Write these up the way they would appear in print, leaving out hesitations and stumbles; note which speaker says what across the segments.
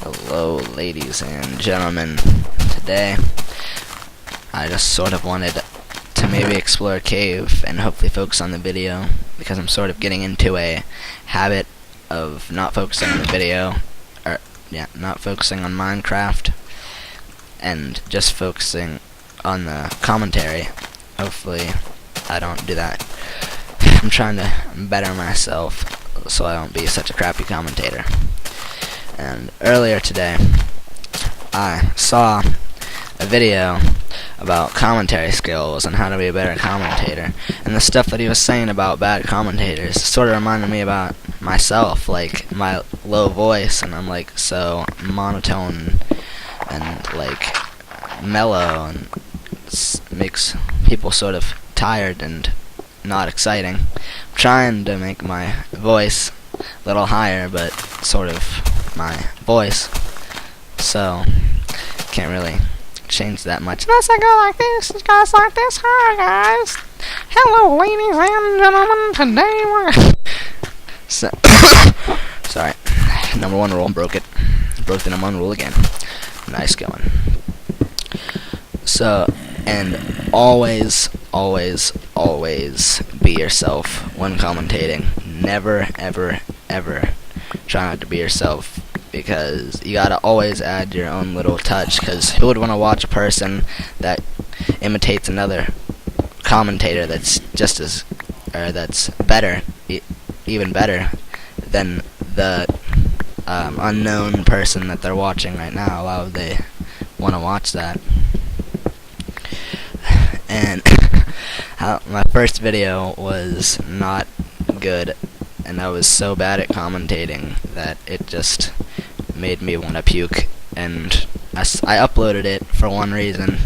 Speaker 1: Hello, ladies and gentlemen. Today, I just sort of wanted to maybe explore a cave and hopefully focus on the video, because I'm sort of getting into a habit of not focusing on the video, or not focusing on Minecraft, and just focusing on the commentary. Hopefully, I don't do that. I'm trying to better myself so I don't be such a crappy commentator. And earlier today, I saw a video about commentary skills and how to be a better commentator. And the stuff that he was saying about bad commentators sort of reminded me about myself, like my low voice, and I'm like so monotone and like mellow, and makes people sort of tired and not exciting. I'm trying to make my voice a little higher, but sort of my voice, so can't really change that much unless I go like this. It goes like this. Hi guys, hello ladies and gentlemen, today we're sorry, number one rule, broke the number one rule again. Nice going. So, and always be yourself when commentating. Never ever try not to be yourself, because you gotta always add your own little touch, because who would want to watch a person that imitates another commentator that's just as, or that's better, even better than the unknown person that they're watching right now? Why would they want to watch that? And my first video was not good, and I was so bad at commentating that it just made me want to puke. And I uploaded it for one reason,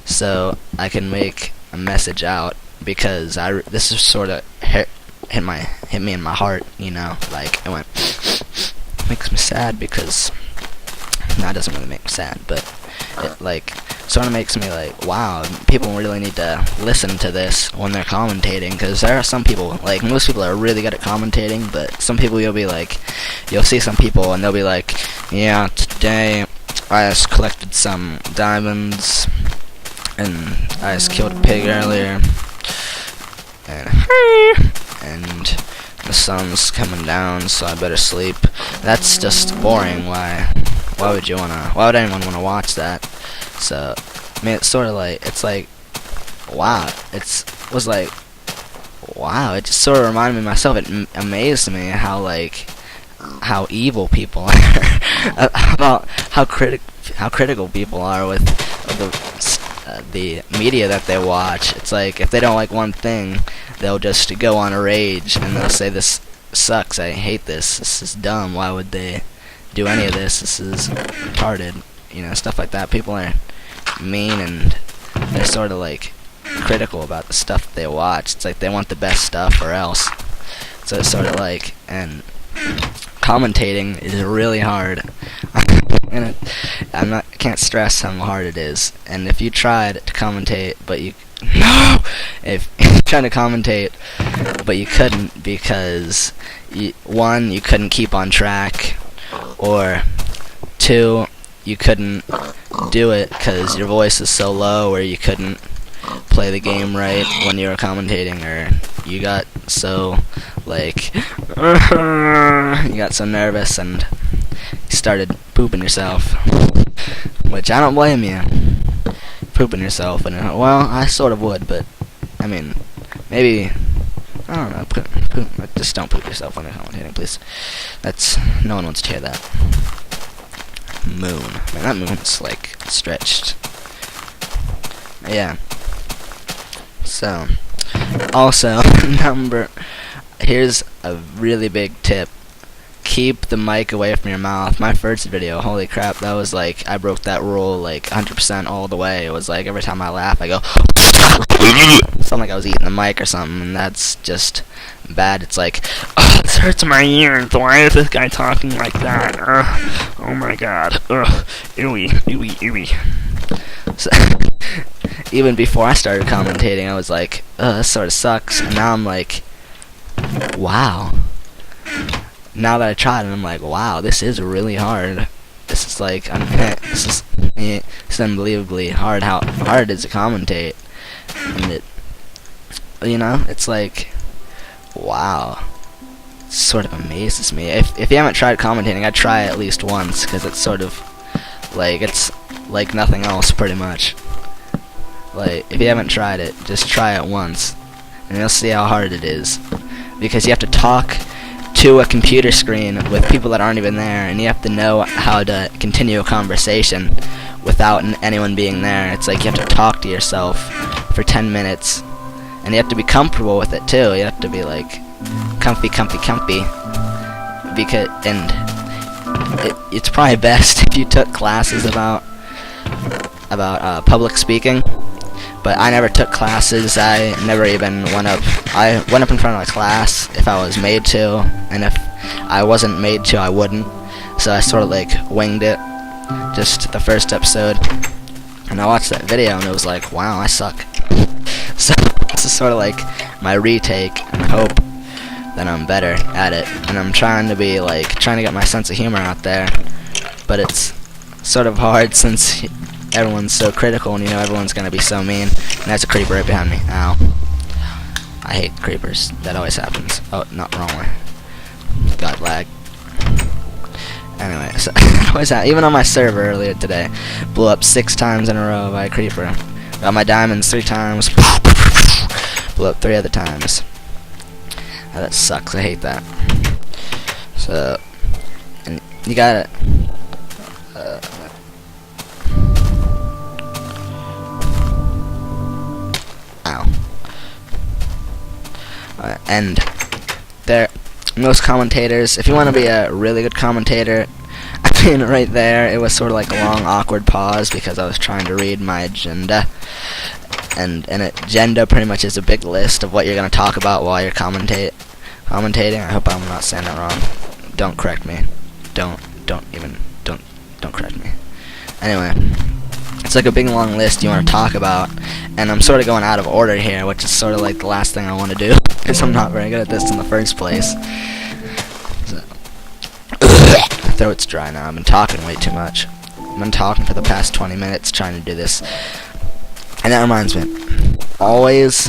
Speaker 1: so I can make a message out, because this is sort of hit me in my heart, you know, like it went, makes me sad, because no, it doesn't really make me sad, but it like sort of makes me like, wow, people really need to listen to this when they're commentating, because there are some people, like most people are really good at commentating, but some people you'll see some people and they'll be like, yeah, today I just collected some diamonds and I just killed a pig earlier, and the sun's coming down, so I better sleep. That's just boring. Why would anyone wanna watch that? So, I mean, it's sort of like, it's like, wow, it just sort of reminded me of myself. It amazed me how evil people are, about how critical people are with the media that they watch. It's like, if they don't like one thing, they'll just go on a rage, and they'll say, this sucks, I hate this is dumb, why would they do any of this is retarded, you know, stuff like that. People are mean, and they're sort of like critical about the stuff that they watch. It's like they want the best stuff or else. So it's sort of like, and commentating is really hard. And can't stress how hard it is. And if you tried to commentate, but if you're trying to commentate, but you couldn't, because one, you couldn't keep on track, or two, you couldn't do it because your voice is so low, or you couldn't play the game right when you were commentating, or you got so like you got so nervous and you started pooping yourself, which I don't blame you, pooping yourself. And well, I sort of would, but I mean, maybe, I don't know, just don't poop yourself when you're commentating, please. No one wants to hear that. Moon. Man, that moon's like stretched. Yeah. So, also, here's a really big tip. Keep the mic away from your mouth. My first video, holy crap, that was like, I broke that rule like 100% all the way. It was like, every time I laugh, I go something like I was eating the mic or something, and that's just bad. It's like, oh, this hurts my ears. Why is this guy talking like that? Oh my god. Ewy. So, even before I started commentating, I was like, this sort of sucks. And now I'm like, wow. Now that I tried it, I'm like, wow, this is really hard. this is like this is unbelievably hard. How hard it is to commentate, and it's like, wow, it sort of amazes me. If you haven't tried commentating, I'd try it at least once, because it's sort of like, it's like nothing else pretty much. Like, if you haven't tried it, just try it once, and you'll see how hard it is, because you have to talk to a computer screen with people that aren't even there, and you have to know how to continue a conversation without anyone being there. It's like you have to talk to yourself for 10 minutes, and you have to be comfortable with it too. You have to be like comfy, because it's probably best if you took classes about public speaking. But I never took classes. I never even went up. I went up in front of a class if I was made to, and if I wasn't made to, I wouldn't. So I sort of like winged it, just the first episode. And I watched that video, and it was like, wow, I suck. So this is sort of like my retake, and hope that I'm better at it. And I'm trying to get my sense of humor out there. But it's sort of hard since everyone's so critical, and everyone's gonna be so mean. And that's a creeper right behind me. Ow. I hate creepers. That always happens. Oh, not wrong way. Got lag. Anyway, so even on my server earlier today, blew up 6 times in a row by a creeper. Got my diamonds 3 times. Blew up 3 other times. Oh, that sucks. I hate that. So, and you gotta. And most commentators, if you want to be a really good commentator, I mean, right there, it was sort of like a long, awkward pause because I was trying to read my agenda. And an agenda pretty much is a big list of what you're going to talk about while you're commentating. I hope I'm not saying that wrong. Don't correct me. Don't correct me. Anyway, it's like a big long list you want to talk about, and I'm sort of going out of order here, which is sort of like the last thing I want to do, because I'm not very good at this in the first place. So, my throat's dry now. I've been talking way too much. I've been talking for the past 20 minutes trying to do this. And that reminds me, always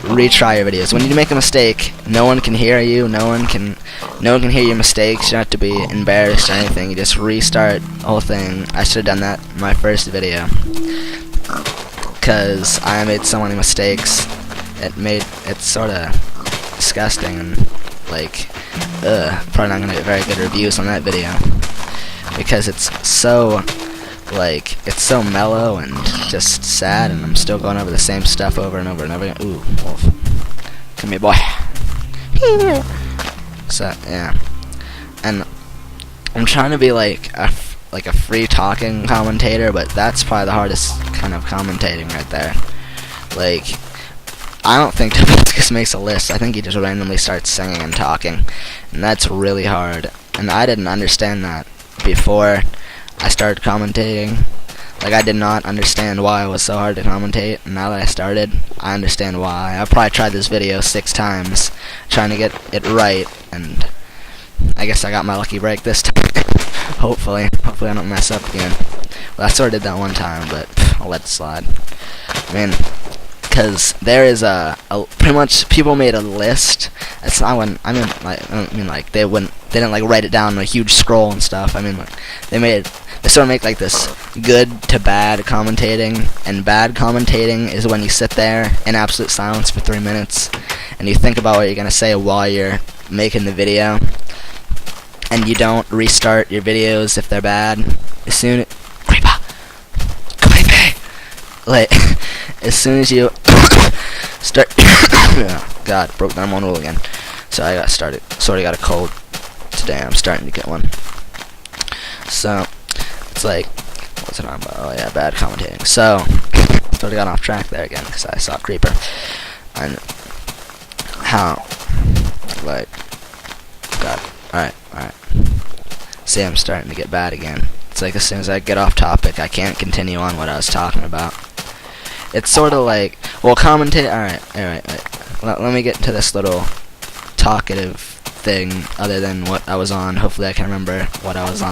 Speaker 1: retry your videos. When you make a mistake, no one can hear you, no one can hear your mistakes. You don't have to be embarrassed or anything. You just restart the whole thing. I should have done that in my first video, because I made so many mistakes. It's sort of disgusting, and like, probably not gonna get very good reviews on that video, because it's so mellow and just sad, and I'm still going over the same stuff over and over and over again. Ooh, wolf. Come here, boy. So, yeah. And I'm trying to be like a free talking commentator, but that's probably the hardest kind of commentating right there. Like, I don't think Commendation makes a list. I think he just randomly starts singing and talking, and that's really hard. And I didn't understand that before I started commentating. Like, I did not understand why it was so hard to commentate, and now that I started, I understand why. I've probably tried this video 6 times, trying to get it right, and I guess I got my lucky break this time. Hopefully I don't mess up again. Well, I sort of did that one time, but I'll let it slide. I mean, because there is pretty much, people made a list. It's not when, I mean like they didn't like write it down on a huge scroll and stuff. I mean, like, they sort of make like this good to bad commentating, and bad commentating is when you sit there in absolute silence for 3 minutes and you think about what you're gonna say while you're making the video, and you don't restart your videos if they're bad. As soon as you start oh, God, broke down one rule again. So I sort of got a cold today. I'm starting to get one. So it's like, what's it on about? Oh yeah, bad commentating. So sort of got off track there again because I saw Creeper. And how, like, God, alright. See, I'm starting to get bad again. It's like as soon as I get off topic, I can't continue on what I was talking about. It's sort of like, well, commentate. Alright. Let me get to this little talkative thing other than what I was on. Hopefully I can remember what I was on.